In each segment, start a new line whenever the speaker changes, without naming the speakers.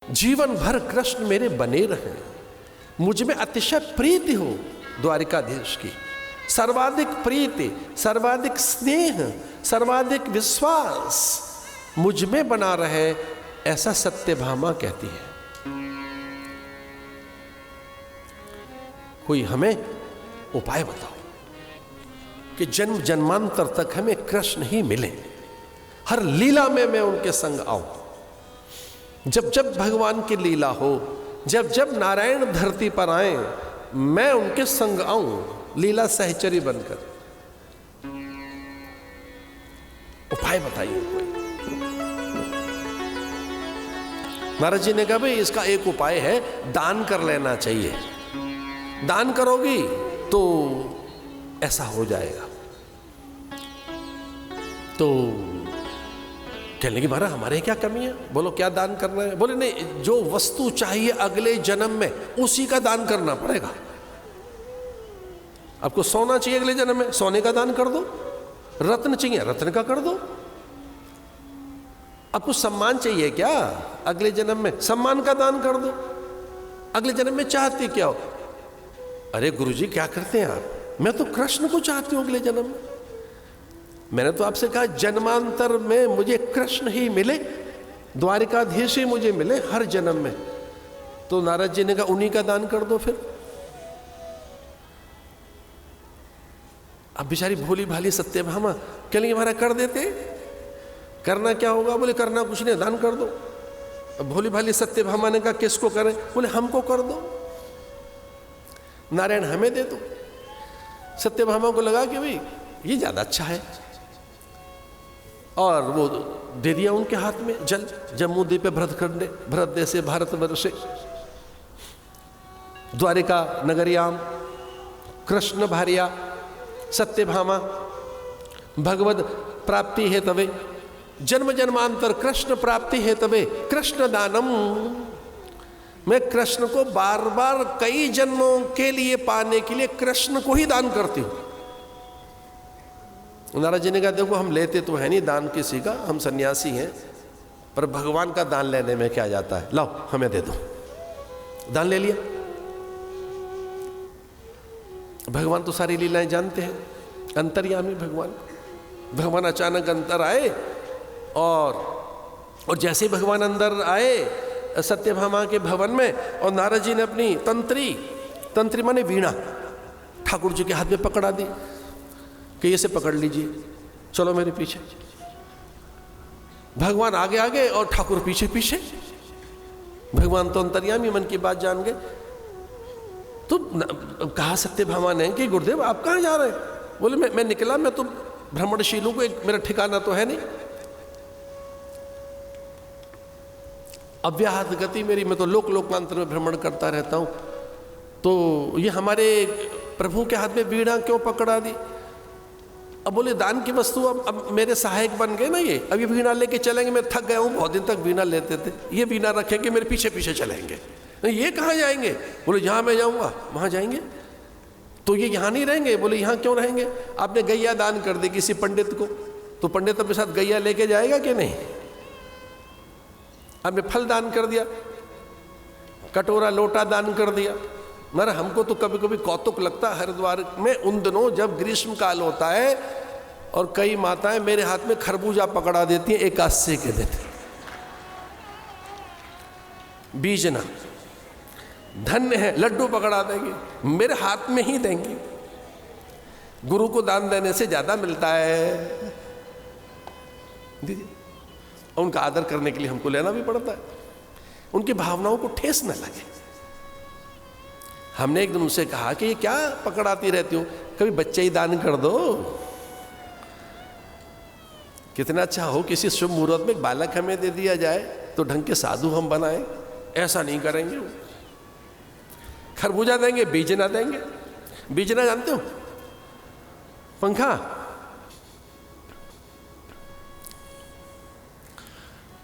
जीवन भर कृष्ण मेरे बने रहे, मुझ में अतिशय प्रीति हो द्वारिकाधीश की, सर्वाधिक प्रीति, सर्वाधिक स्नेह, सर्वाधिक विश्वास मुझ में बना रहे, ऐसा सत्यभामा कहती है। कोई हमें उपाय बताओ कि जन्म जन्मांतर तक हमें कृष्ण ही मिले, हर लीला में मैं उनके संग आऊं, जब जब भगवान की लीला हो, जब जब नारायण धरती पर आए, मैं उनके संग आऊं लीला सहचरी बनकर। उपाय बताइए कोई। महाराज जी ने कहा भाई इसका एक उपाय है, दान कर लेना चाहिए, दान करोगी तो ऐसा हो जाएगा। तो कहने लगी महाराज हमारे क्या कमी है, बोलो क्या दान करना है। बोले नहीं, जो वस्तु चाहिए अगले जन्म में उसी का दान करना पड़ेगा। आपको सोना चाहिए अगले जन्म में, सोने का दान कर दो। रत्न चाहिए, रत्न का कर दो। आपको सम्मान चाहिए क्या अगले जन्म में, सम्मान का दान कर दो। अगले जन्म में चाहती क्या हो? अरे गुरुजी क्या करते हैं आप, मैं तो कृष्ण को चाहती हूं अगले जन्म में। मैंने तो आपसे कहा जन्मांतर में मुझे कृष्ण ही मिले, द्वारिकाधीश ही मुझे मिले हर जन्म में। तो नारद जी ने कहा उन्हीं का दान कर दो फिर। अब बेचारी भोली भाली सत्यभामा कह लेंगे हमारा कर देते, करना क्या होगा? बोले करना कुछ नहीं, दान कर दो। अब भोली भाली सत्यभामा ने कहा किसको करें? बोले हमको कर दो, नारायण हमें दे दो। सत्यभामा को लगा कि भाई ये ज्यादा अच्छा है, और वो दे दिया उनके हाथ में जल। जम्मू द्वीप भरत देशे भारतवर्षे द्वारिका नगरियाम कृष्ण भार्या सत्यभामा भगवद प्राप्ति हेतवे जन्म जन्मांतर कृष्ण प्राप्ति हेतवे कृष्ण दानम। मैं कृष्ण को बार बार कई जन्मों के लिए पाने के लिए कृष्ण को ही दान करती हूं। नारद जी ने कहा देखो हम लेते तो है नहीं दान किसी का, हम सन्यासी हैं, पर भगवान का दान लेने में क्या जाता है, लाओ हमें दे दो। दान ले लिया। भगवान तो सारी लीलाएं जानते हैं, अंतर्यामी भगवान। भगवान अचानक अंदर आए, और जैसे ही भगवान अंदर आए सत्यभामा के भवन में, और नारद जी ने अपनी तंत्री माने वीणा ठाकुर जी के हाथ में पकड़ा दी कि ये से पकड़ लीजिए, चलो मेरे पीछे। भगवान आगे आगे और ठाकुर पीछे पीछे। भगवान तो अंतर्यामी मन की बात जान गए। तो कहा सत्यभामा ने कि गुरुदेव आप कहाँ जा रहे हैं? बोले मैं निकला, मैं तो भ्रमणशील हूं, कोई मेरा ठिकाना तो है नहीं, अव्याहत गति मेरी, मैं तो लोक लोकांतर में भ्रमण करता रहता हूं। तो ये हमारे प्रभु के हाथ में वीणा क्यों पकड़ा दी? अब बोले दान की वस्तु अब मेरे सहायक बन गए ना ये, अब ये वीणा लेके चलेंगे, मैं थक गया हूँ, बहुत दिन तक वीणा लेते थे, ये वीणा रखेंगे मेरे पीछे पीछे चलेंगे। नहीं ये कहाँ जाएंगे? बोले जहाँ मैं जाऊँगा वहाँ जाएंगे। तो ये यहाँ नहीं रहेंगे? बोले यहाँ क्यों रहेंगे? आपने गैया दान कर दी किसी पंडित को, तो पंडित अपने साथ गैया लेके जाएगा कि नहीं? आपने फल दान कर दिया, कटोरा लोटा दान कर दिया। मगर हमको तो कभी कभी कौतुक लगता है हरिद्वार में उन दिनों जब ग्रीष्म काल होता है और कई माताएं मेरे हाथ में खरबूजा पकड़ा देती हैं एकादशी के दिन। बीजना धन्य है, लड्डू पकड़ा देंगे, मेरे हाथ में ही देंगी। गुरु को दान देने से ज्यादा मिलता है, दीजिए। और उनका आदर करने के लिए हमको लेना भी पड़ता है, उनकी भावनाओं को ठेस न लगे। हमने एक दिन उनसे कहा कि ये क्या पकड़ाती रहती हो, कभी बच्चे ही दान कर दो। कितना अच्छा हो किसी शुभ मुहूर्त में बालक हमें दे दिया जाए तो ढंग के साधु हम बनाएं, ऐसा नहीं करेंगे। खरबूजा देंगे, बीजना देंगे। बीजना जानते हो? पंखा।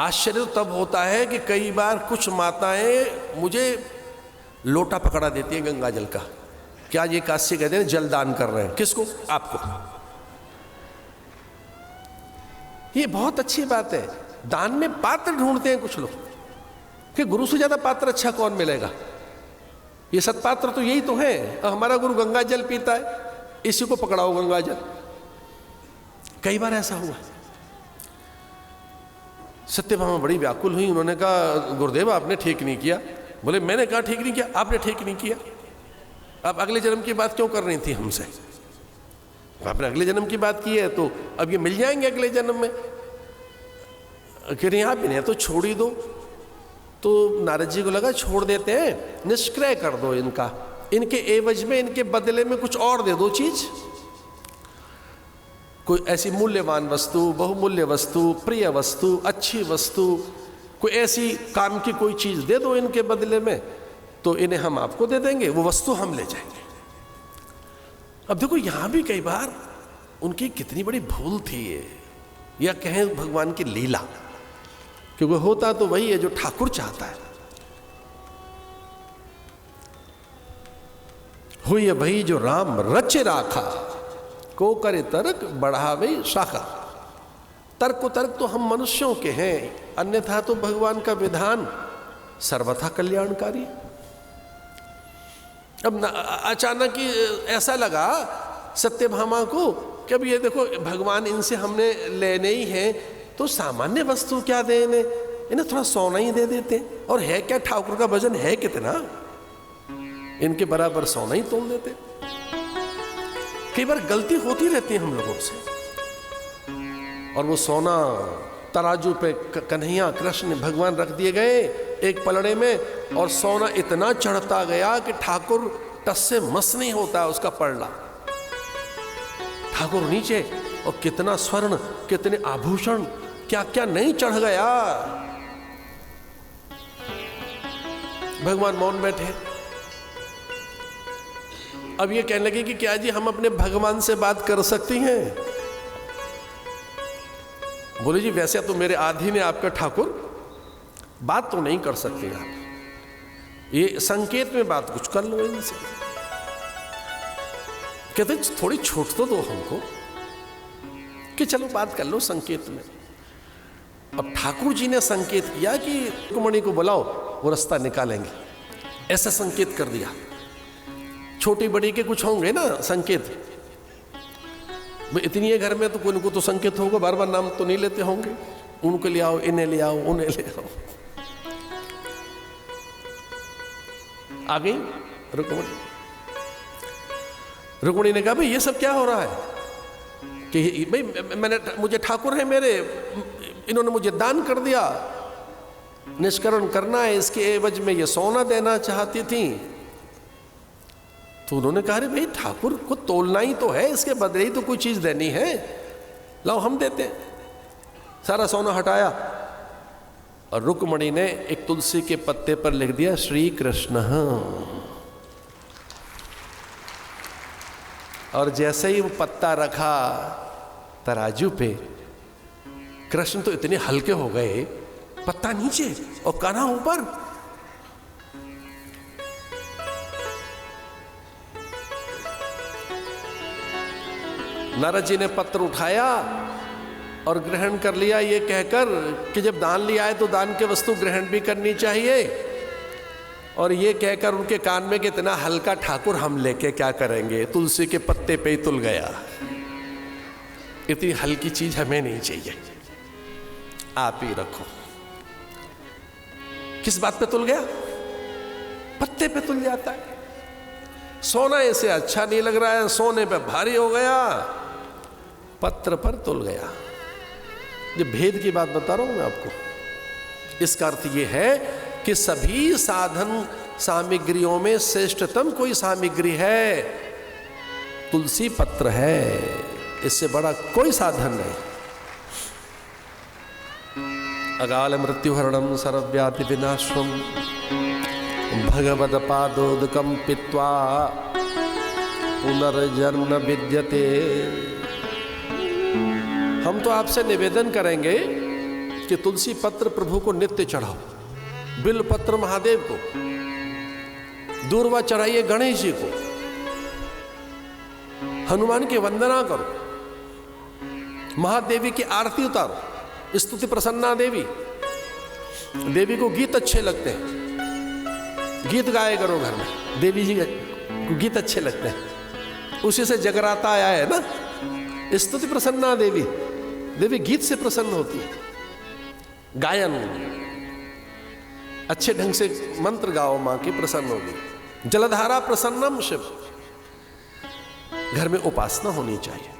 आश्चर्य तब होता है कि कई बार कुछ माताएं मुझे लोटा पकड़ा देती है गंगा जल का, क्या ये काशी कहते हैं जल दान कर रहे हैं। किसको? आपको। ये बहुत अच्छी बात है। दान में पात्र ढूंढते हैं कुछ लोग, कि गुरु से ज्यादा पात्र अच्छा कौन मिलेगा? ये सत्पात्र तो यही तो है। हमारा गुरु गंगा जल पीता है, इसी को पकड़ाओ गंगा जल। कई बार ऐसा हुआ। सत्यभामा बड़ी व्याकुल हुई, उन्होंने कहा गुरुदेव आपने ठीक नहीं किया। बोले मैंने कहा ठीक नहीं किया? आपने ठीक नहीं किया। आप अगले जन्म की बात क्यों कर रही थी हमसे? आपने अगले जन्म की बात की है तो अब ये मिल जाएंगे अगले जन्म में। कह रही आप इन्हें तो छोड़ ही दो। तो नारद जी को लगा छोड़ देते हैं, निष्क्रय कर दो इनका, इनके एवज में, इनके बदले में कुछ और दे दो चीज, कोई ऐसी मूल्यवान वस्तु, बहुमूल्य वस्तु, प्रिय वस्तु, अच्छी वस्तु, कोई ऐसी काम की कोई चीज दे दो इनके बदले में, तो इन्हें हम आपको दे देंगे, वो वस्तु हम ले जाएंगे। अब देखो यहां भी कई बार उनकी कितनी बड़ी भूल थी ये, या कहें भगवान की लीला, क्योंकि होता तो वही है जो ठाकुर चाहता है। हुई वही जो राम रच राखा, को करे तर्क बढ़ावे शाखा। तर्क को तर्क तो हम मनुष्यों के हैं, अन्यथा तो भगवान का विधान सर्वथा कल्याणकारी। अब अचानक ही ऐसा लगा सत्यभामा को कि अब ये देखो भगवान इनसे हमने लेने ही है, तो सामान्य वस्तु क्या दे इन्हें थोड़ा सोना ही दे देते हैं। और है क्या, ठाकुर का वजन है कितना, इनके बराबर सोना ही तोल देते। कई बार गलती होती रहती है हम लोगों से, और वो सोना तराजू पे कन्हैया कृष्ण भगवान रख दिए गए एक पलड़े में, और सोना इतना चढ़ता गया कि ठाकुर टस से मस नहीं होता उसका पलड़ा। ठाकुर नीचे, और कितना स्वर्ण, कितने आभूषण, क्या क्या नहीं चढ़ गया। भगवान मौन बैठे। अब ये कहने लगे कि क्या जी हम अपने भगवान से बात कर सकती हैं? बोले जी वैसे तो मेरे आधीन है आपका ठाकुर, बात तो नहीं कर सकते आप, ये संकेत में बात कुछ कर लो इनसे। कहते थोड़ी छूट तो दो हमको कि चलो बात कर लो संकेत में। अब ठाकुर जी ने संकेत किया कि रुक्मणी को बुलाओ, वो रास्ता निकालेंगे, ऐसा संकेत कर दिया। छोटी बड़ी के कुछ होंगे ना संकेत, इतनी है घर में तो कोई तो संकेत होगा, बार बार नाम तो नहीं लेते होंगे, उनको ले आओ, इन्हें ले आओ, उन्हें ले आओ। आ गई रुक्मणी। रुक्मणी ने कहा भाई ये सब क्या हो रहा है? कि भाई मुझे ठाकुर है मेरे, इन्होंने मुझे दान कर दिया, निष्करण करना है, इसके एवज में ये सोना देना चाहती थी। तो उन्होंने कहा अरे भाई ठाकुर को तोलना ही तो है, इसके बदले ही तो कोई चीज देनी है, लाओ हम देते हैं। सारा सोना हटाया, और रुक्मणी ने एक तुलसी के पत्ते पर लिख दिया श्री कृष्ण। और जैसे ही वो पत्ता रखा तराजू पे, कृष्ण तो इतने हल्के हो गए, पत्ता नीचे और कान्हा ऊपर। नारद जी ने पत्र उठाया और ग्रहण कर लिया, ये कहकर कि जब दान लिया है तो दान की वस्तु ग्रहण भी करनी चाहिए, और ये कहकर उनके कान में कि इतना हल्का ठाकुर हम लेके क्या करेंगे, तुलसी के पत्ते पे ही तुल गया, इतनी हल्की चीज हमें नहीं चाहिए, आप ही रखो। किस बात पे तुल गया? पत्ते पे तुल जाता है। सोना ऐसे अच्छा नहीं लग रहा है, सोने पे भारी हो गया, पत्र पर तुल गया। ये भेद की बात बता रहा हूं मैं आपको। इसका अर्थ ये है कि सभी साधन सामग्रियों में श्रेष्ठतम कोई सामग्री है, तुलसी पत्र है, इससे बड़ा कोई साधन नहीं। अकाल मृत्युहरणम सर्वव्याधि विनाशम भगवद पादोदकम पित्वा पुनर्जन्म न विद्यते। हम तो आपसे निवेदन करेंगे कि तुलसी पत्र प्रभु को नित्य चढ़ाओ, बिल पत्र महादेव को, दूर्वा चढ़ाइए गणेश जी को, हनुमान की वंदना करो, महादेवी की आरती उतारो, स्तुति प्रसन्ना देवी, देवी को गीत अच्छे लगते हैं, गीत गाए करो घर में, देवी जी को गीत अच्छे लगते हैं, उसी से जगराता आया है ना, स्तुति प्रसन्ना देवी, देवी गीत से प्रसन्न होती है। गायन, अच्छे ढंग से मंत्र गाओ, मां की प्रसन्न होगी। जलधारा प्रसन्नम शिव, घर में उपासना होनी चाहिए।